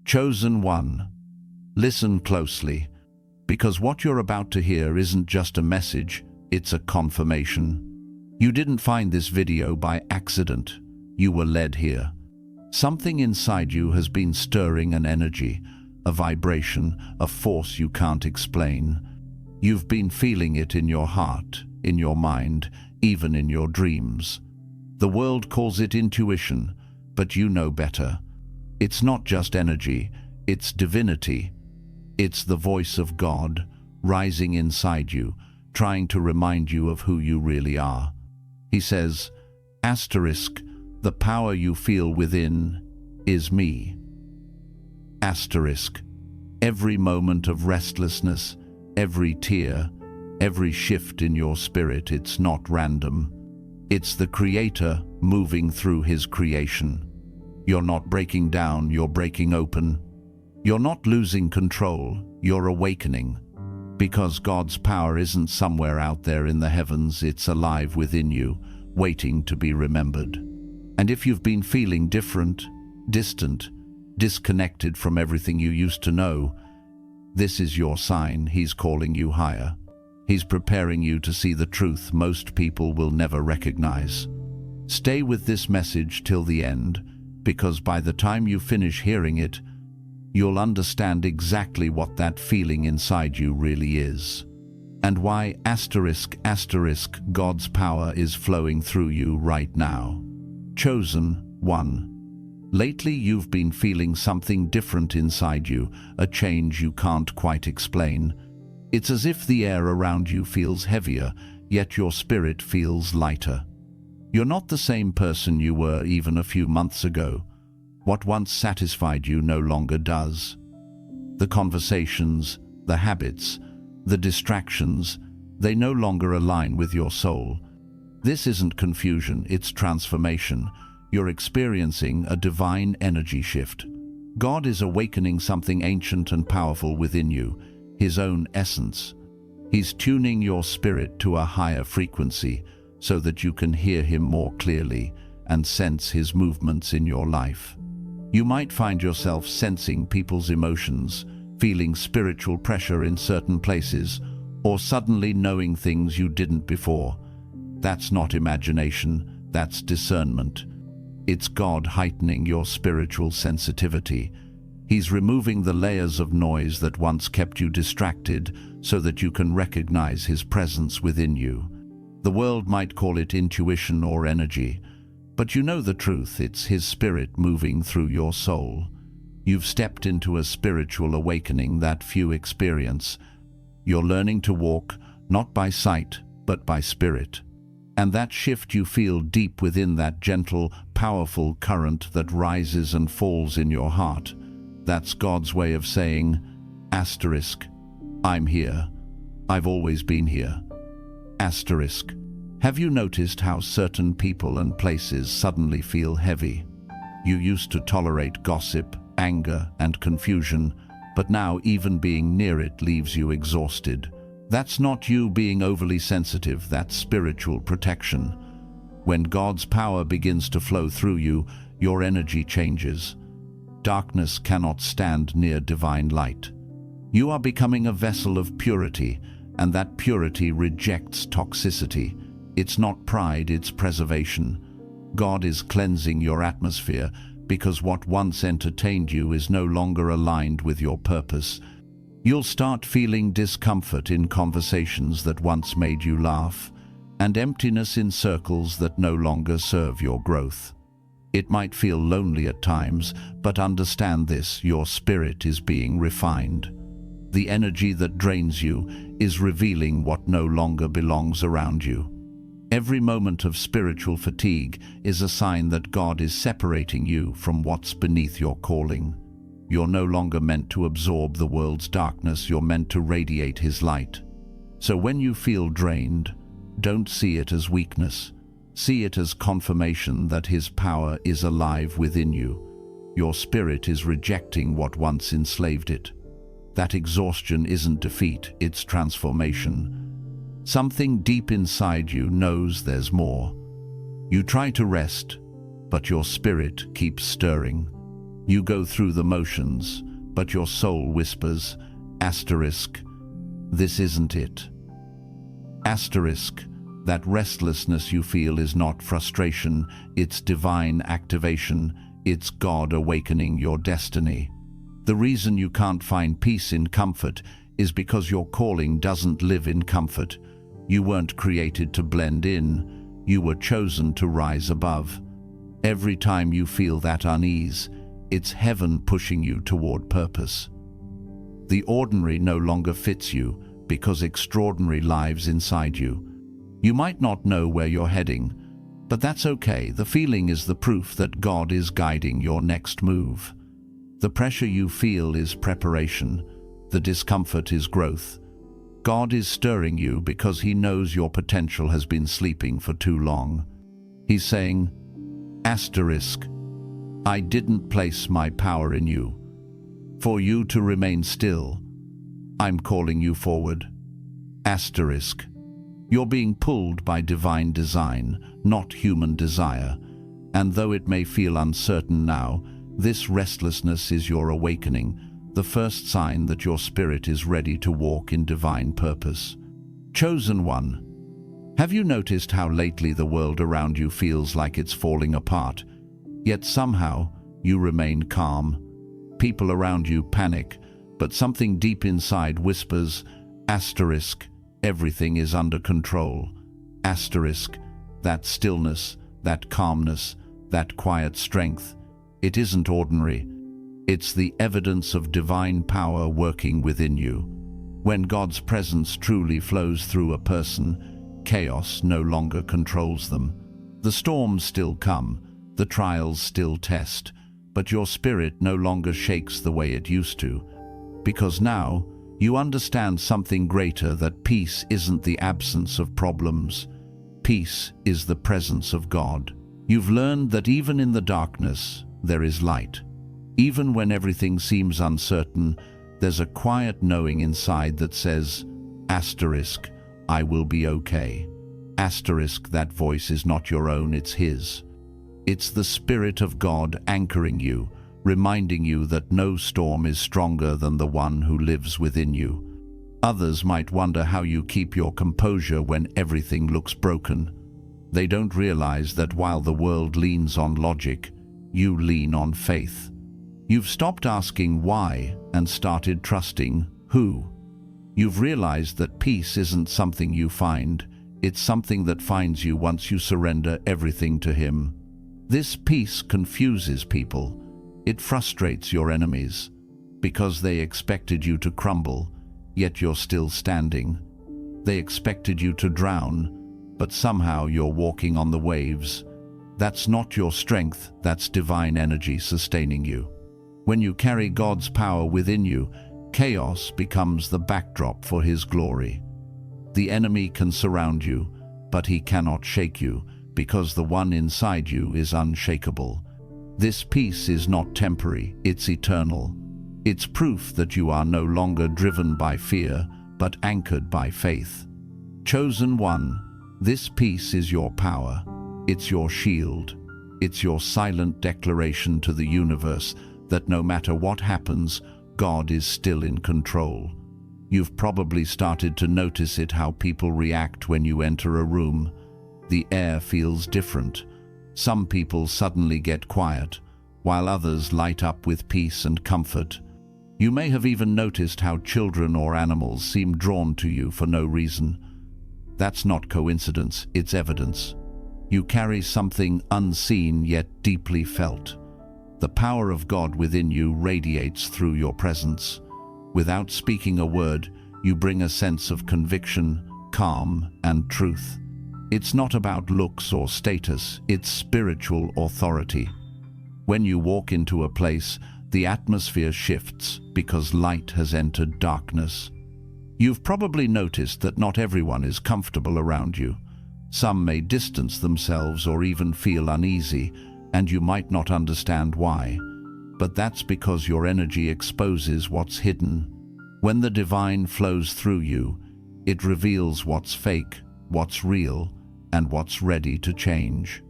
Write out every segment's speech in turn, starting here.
Chosen one, listen closely, because what you're about to hear isn't just a message, it's a confirmation. You didn't find this video by accident. You were led here. Something inside you has been stirring an energy, a vibration, a force you can't explain. You've been feeling it in your heart, in your mind, even in your dreams. The world calls it intuition, but you know better. It's not just energy, it's divinity. It's the voice of God, rising inside you, trying to remind you of who you really are. He says, asterisk, the power you feel within is me. Asterisk, every moment of restlessness, every tear, every shift in your spirit, it's not random. It's the Creator moving through His creation. You're not breaking down, you're breaking open. You're not losing control, you're awakening. Because God's power isn't somewhere out there in the heavens, it's alive within you, waiting to be remembered. And if you've been feeling different, distant, disconnected from everything you used to know, this is your sign. He's calling you higher. He's preparing you to see the truth most people will never recognize. Stay with this message till the end, because by the time you finish hearing it, you'll understand exactly what that feeling inside you really is, and why asterisk, God's power is flowing through you right now. Chosen one. Lately you've been feeling something different inside you, a change you can't quite explain. It's as if the air around you feels heavier, yet your spirit feels lighter. You're not the same person you were even a few months ago. What once satisfied you no longer does. The conversations, the habits, the distractions, they no longer align with your soul. This isn't confusion, it's transformation. You're experiencing a divine energy shift. God is awakening something ancient and powerful within you, His own essence. He's tuning your spirit to a higher frequency so that you can hear Him more clearly and sense His movements in your life. You might find yourself sensing people's emotions, feeling spiritual pressure in certain places, or suddenly knowing things you didn't before. That's not imagination, that's discernment. It's God heightening your spiritual sensitivity. He's removing the layers of noise that once kept you distracted so that you can recognize His presence within you. The world might call it intuition or energy, but you know the truth, it's His Spirit moving through your soul. You've stepped into a spiritual awakening that few experience. You're learning to walk, not by sight, but by spirit. And that shift you feel deep within that gentle, powerful current that rises and falls in your heart. That's God's way of saying, asterisk, I'm here. I've always been here. Asterisk. Have you noticed how certain people and places suddenly feel heavy? You used to tolerate gossip, anger, and confusion, but now even being near it leaves you exhausted. That's not you being overly sensitive, that's spiritual protection. When God's power begins to flow through you, your energy changes. Darkness cannot stand near divine light. You are becoming a vessel of purity, and that purity rejects toxicity. It's not pride, it's preservation. God is cleansing your atmosphere because what once entertained you is no longer aligned with your purpose. You'll start feeling discomfort in conversations that once made you laugh, and emptiness in circles that no longer serve your growth. It might feel lonely at times, but understand this, your spirit is being refined. The energy that drains you is revealing what no longer belongs around you. Every moment of spiritual fatigue is a sign that God is separating you from what's beneath your calling. You're no longer meant to absorb the world's darkness, you're meant to radiate His light. So when you feel drained, don't see it as weakness. See it as confirmation that His power is alive within you. Your spirit is rejecting what once enslaved it. That exhaustion isn't defeat, it's transformation. Something deep inside you knows there's more. You try to rest, but your spirit keeps stirring. You go through the motions, but your soul whispers, asterisk, this isn't it. Asterisk, that restlessness you feel is not frustration, it's divine activation, it's God awakening your destiny. The reason you can't find peace in comfort is because your calling doesn't live in comfort. You weren't created to blend in, you were chosen to rise above. Every time you feel that unease, it's heaven pushing you toward purpose. The ordinary no longer fits you because extraordinary lives inside you. You might not know where you're heading, but that's okay. The feeling is the proof that God is guiding your next move. The pressure you feel is preparation. The discomfort is growth. God is stirring you because He knows your potential has been sleeping for too long. He's saying, asterisk, I didn't place my power in you. For you to remain still, I'm calling you forward. Asterisk, you're being pulled by divine design, not human desire. And though it may feel uncertain now, this restlessness is your awakening, the first sign that your spirit is ready to walk in divine purpose. Chosen one, have you noticed how lately the world around you feels like it's falling apart, yet somehow you remain calm? People around you panic, but something deep inside whispers, asterisk, everything is under control. Asterisk, that stillness, that calmness, that quiet strength, it isn't ordinary. It's the evidence of divine power working within you. When God's presence truly flows through a person, chaos no longer controls them. The storms still come, the trials still test, but your spirit no longer shakes the way it used to, because now you understand something greater, that peace isn't the absence of problems. Peace is the presence of God. You've learned that even in the darkness, there is light. Even when everything seems uncertain, there's a quiet knowing inside that says, asterisk, I will be okay. Asterisk, that voice is not your own, it's His. It's the Spirit of God anchoring you, reminding you that no storm is stronger than the one who lives within you. Others might wonder how you keep your composure when everything looks broken. They don't realize that while the world leans on logic, you lean on faith. You've stopped asking why and started trusting who. You've realized that peace isn't something you find, it's something that finds you once you surrender everything to Him. This peace confuses people. It frustrates your enemies, because they expected you to crumble, yet you're still standing. They expected you to drown, but somehow you're walking on the waves. That's not your strength, that's divine energy sustaining you. When you carry God's power within you, chaos becomes the backdrop for His glory. The enemy can surround you, but he cannot shake you, because the one inside you is unshakable. This peace is not temporary, it's eternal. It's proof that you are no longer driven by fear, but anchored by faith. Chosen one, this peace is your power. It's your shield. It's your silent declaration to the universe that no matter what happens, God is still in control. You've probably started to notice it, how people react when you enter a room. The air feels different. Some people suddenly get quiet, while others light up with peace and comfort. You may have even noticed how children or animals seem drawn to you for no reason. That's not coincidence, it's evidence. You carry something unseen yet deeply felt. The power of God within you radiates through your presence. Without speaking a word, you bring a sense of conviction, calm, and truth. It's not about looks or status, it's spiritual authority. When you walk into a place, the atmosphere shifts because light has entered darkness. You've probably noticed that not everyone is comfortable around you. Some may distance themselves or even feel uneasy, and you might not understand why. But that's because your energy exposes what's hidden. When the divine flows through you, it reveals what's fake, what's real, and what's ready to change.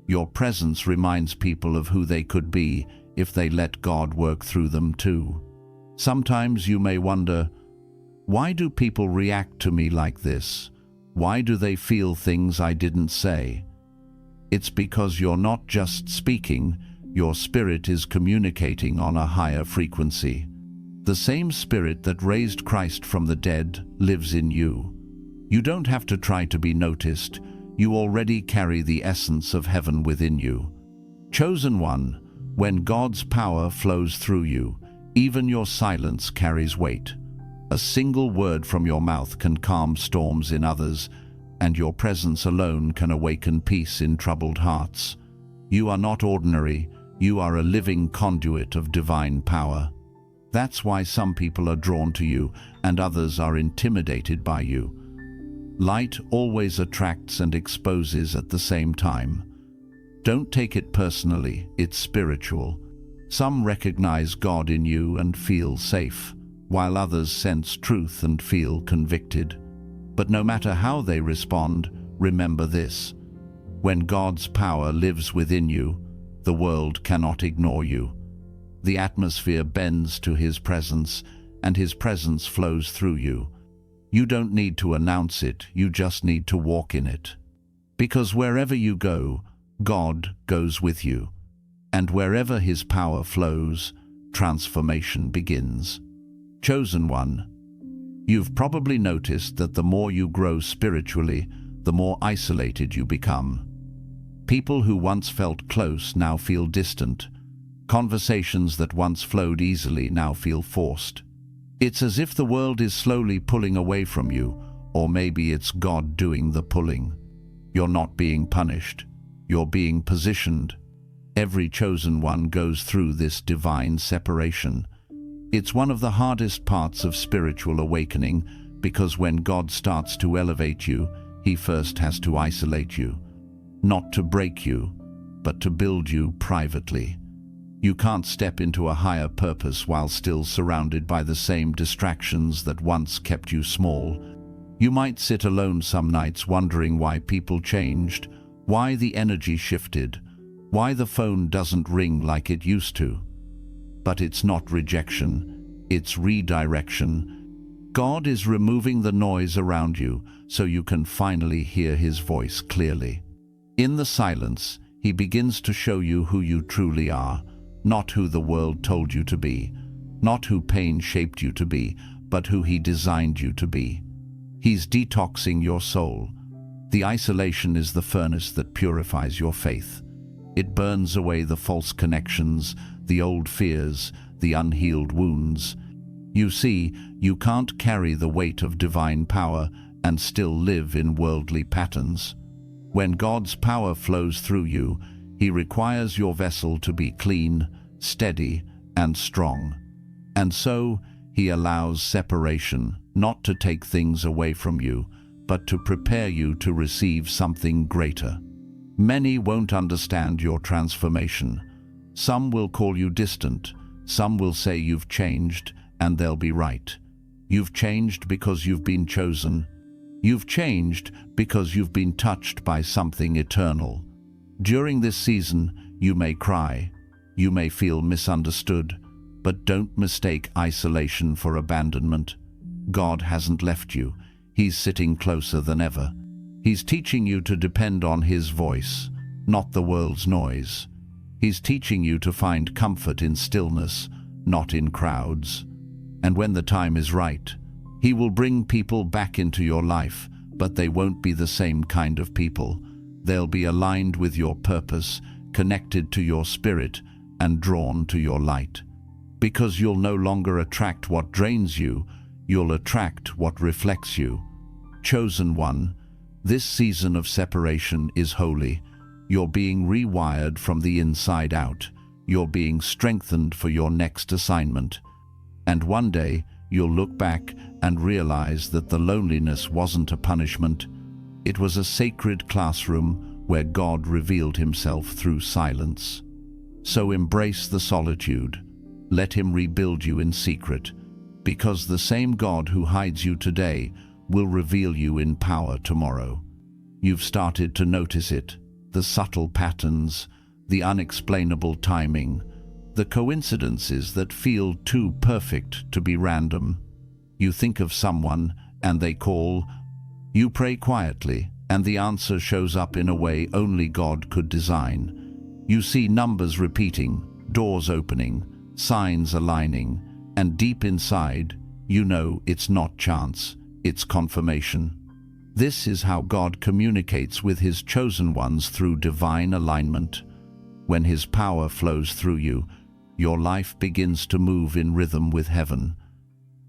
Your presence reminds people of who they could be if they let God work through them too. Sometimes you may wonder, why do people react to me like this? Why do they feel things I didn't say? It's because you're not just speaking, your spirit is communicating on a higher frequency. The same spirit that raised Christ from the dead lives in you. You don't have to try to be noticed. You already carry the essence of heaven within you. Chosen one, when God's power flows through you, even your silence carries weight. A single word from your mouth can calm storms in others, and your presence alone can awaken peace in troubled hearts. You are not ordinary, you are a living conduit of divine power. That's why some people are drawn to you and others are intimidated by you. Light always attracts and exposes at the same time. Don't take it personally, it's spiritual. Some recognize God in you and feel safe, while others sense truth and feel convicted. But no matter how they respond, remember this: when God's power lives within you, the world cannot ignore you. The atmosphere bends to His presence, and His presence flows through you. You don't need to announce it, you just need to walk in it. Because wherever you go, God goes with you. And wherever His power flows, transformation begins. Chosen one, you've probably noticed that the more you grow spiritually, the more isolated you become. People who once felt close now feel distant. Conversations that once flowed easily now feel forced. It's as if the world is slowly pulling away from you, or maybe it's God doing the pulling. You're not being punished. You're being positioned. Every chosen one goes through this divine separation. It's one of the hardest parts of spiritual awakening, because when God starts to elevate you, He first has to isolate you. Not to break you, but to build you privately. You can't step into a higher purpose while still surrounded by the same distractions that once kept you small. You might sit alone some nights wondering why people changed, why the energy shifted, why the phone doesn't ring like it used to. But it's not rejection, it's redirection. God is removing the noise around you so you can finally hear His voice clearly. In the silence, He begins to show you who you truly are. Not who the world told you to be, not who pain shaped you to be, but who He designed you to be. He's detoxing your soul. The isolation is the furnace that purifies your faith. It burns away the false connections, the old fears, the unhealed wounds. You see, you can't carry the weight of divine power and still live in worldly patterns. When God's power flows through you, He requires your vessel to be clean, steady, and strong. And so, He allows separation, not to take things away from you, but to prepare you to receive something greater. Many won't understand your transformation. Some will call you distant, some will say you've changed, and they'll be right. You've changed because you've been chosen. You've changed because you've been touched by something eternal. During this season, you may cry, you may feel misunderstood, but don't mistake isolation for abandonment. God hasn't left you. He's sitting closer than ever. He's teaching you to depend on His voice, not the world's noise. He's teaching you to find comfort in stillness, not in crowds. And when the time is right, He will bring people back into your life, but they won't be the same kind of people. They'll be aligned with your purpose, connected to your spirit, and drawn to your light. Because you'll no longer attract what drains you, you'll attract what reflects you. Chosen one, this season of separation is holy. You're being rewired from the inside out. You're being strengthened for your next assignment. And one day, you'll look back and realize that the loneliness wasn't a punishment. It was a sacred classroom where God revealed Himself through silence. So embrace the solitude. Let Him rebuild you in secret, because the same God who hides you today will reveal you in power tomorrow. You've started to notice it, the subtle patterns, the unexplainable timing. The coincidences that feel too perfect to be random. You think of someone and they call. You pray quietly and the answer shows up in a way only God could design. You see numbers repeating, doors opening, signs aligning, and deep inside, you know it's not chance, it's confirmation. This is how God communicates with His chosen ones through divine alignment. When His power flows through you, your life begins to move in rhythm with heaven.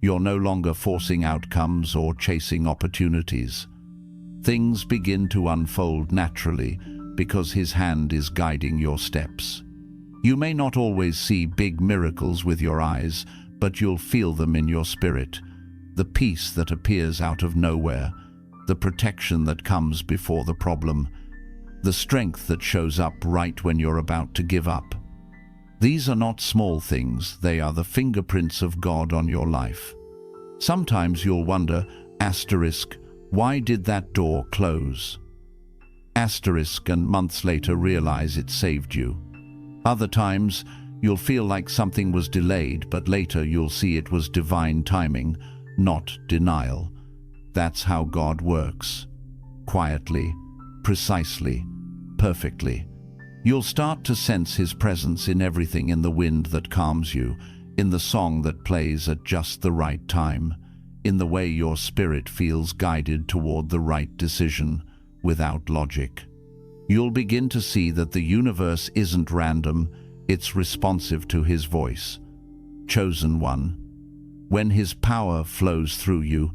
You're no longer forcing outcomes or chasing opportunities. Things begin to unfold naturally because His hand is guiding your steps. You may not always see big miracles with your eyes, but you'll feel them in your spirit. The peace that appears out of nowhere, the protection that comes before the problem, the strength that shows up right when you're about to give up. These are not small things, they are the fingerprints of God on your life. Sometimes you'll wonder, asterisk, why did that door close? Asterisk, and months later realize it saved you. Other times, you'll feel like something was delayed, but later you'll see it was divine timing, not denial. That's how God works. Quietly, precisely, perfectly. You'll start to sense His presence in everything, in the wind that calms you, in the song that plays at just the right time, in the way your spirit feels guided toward the right decision without logic. You'll begin to see that the universe isn't random, it's responsive to His voice. Chosen one. When His power flows through you,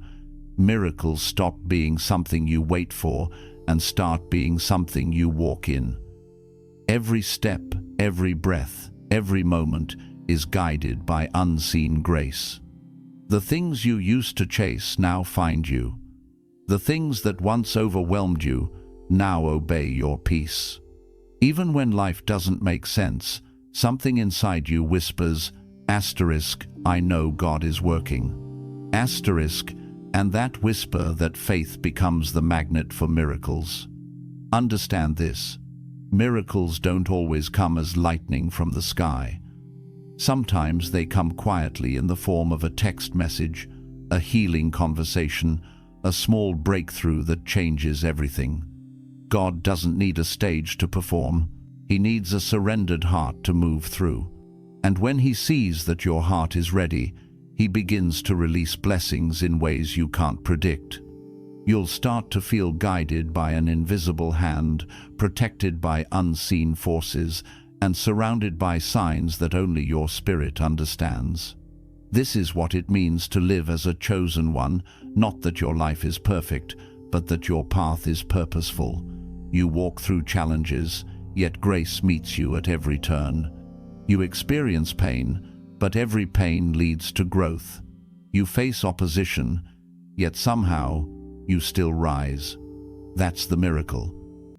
miracles stop being something you wait for and start being something you walk in. Every step, every breath, every moment is guided by unseen grace. The things you used to chase now find you. The things that once overwhelmed you now obey your peace. Even when life doesn't make sense, something inside you whispers, asterisk, I know God is working. Asterisk, and that whisper that faith becomes the magnet for miracles. Understand this. Miracles don't always come as lightning from the sky. Sometimes they come quietly in the form of a text message, a healing conversation, a small breakthrough that changes everything. God doesn't need a stage to perform. He needs a surrendered heart to move through. And when He sees that your heart is ready, He begins to release blessings in ways you can't predict. You'll start to feel guided by an invisible hand, protected by unseen forces, and surrounded by signs that only your spirit understands. This is what it means to live as a chosen one, not that your life is perfect, but that your path is purposeful. You walk through challenges, yet grace meets you at every turn. You experience pain, but every pain leads to growth. You face opposition, yet somehow you still rise. That's the miracle.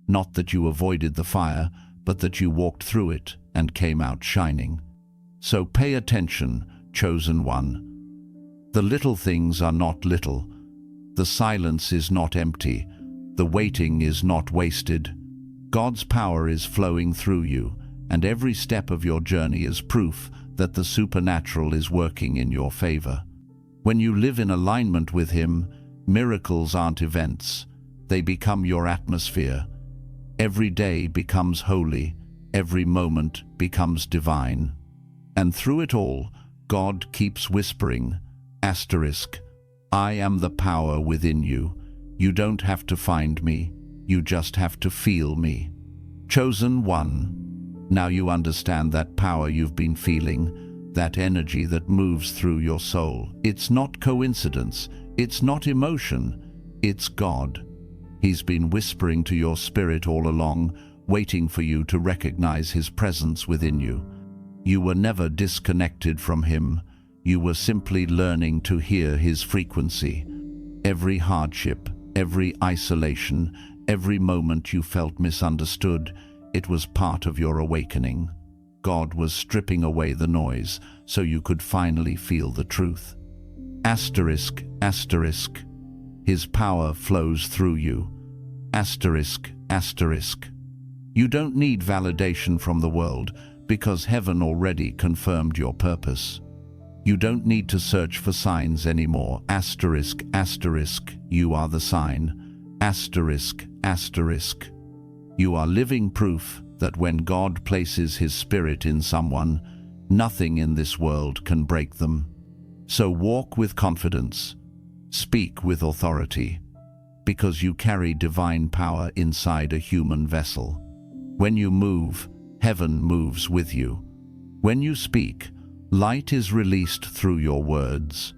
Not that you avoided the fire, but that you walked through it and came out shining. So pay attention, chosen one. The little things are not little. The silence is not empty. The waiting is not wasted. God's power is flowing through you, and every step of your journey is proof that the supernatural is working in your favor. When you live in alignment with Him, miracles aren't events. They become your atmosphere. Every day becomes holy. Every moment becomes divine. And through it all, God keeps whispering, asterisk, I am the power within you. You don't have to find me. You just have to feel me. Chosen one. Now you understand that power you've been feeling, that energy that moves through your soul. It's not coincidence. It's not emotion. It's God. He's been whispering to your spirit all along, waiting for you to recognize His presence within you. You were never disconnected from Him. You were simply learning to hear His frequency. Every hardship, every isolation, every moment you felt misunderstood, it was part of your awakening. God was stripping away the noise so you could finally feel the truth. Asterisk, asterisk. His power flows through you. Asterisk, asterisk. You don't need validation from the world because heaven already confirmed your purpose. You don't need to search for signs anymore. Asterisk, asterisk, you are the sign. Asterisk, asterisk. You are living proof that when God places His Spirit in someone, nothing in this world can break them. So walk with confidence, speak with authority, because you carry divine power inside a human vessel. When you move, heaven moves with you. When you speak, light is released through your words.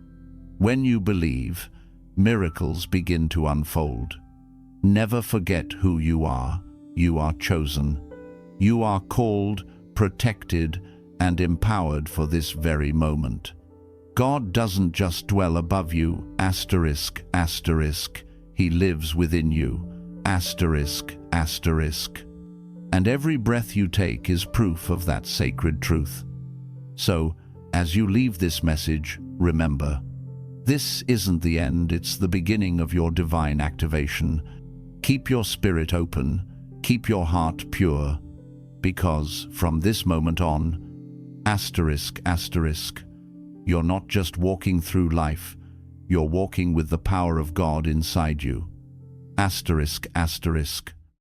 When you believe, miracles begin to unfold. Never forget who you are. You are chosen. You are called, protected, and empowered for this very moment. God doesn't just dwell above you, asterisk, asterisk. He lives within you, asterisk, asterisk. And every breath you take is proof of that sacred truth. So, as you leave this message, remember, this isn't the end, it's the beginning of your divine activation. Keep your spirit open, keep your heart pure, because from this moment on, asterisk, asterisk, you're not just walking through life, you're walking with the power of God inside you. Asterisk, asterisk.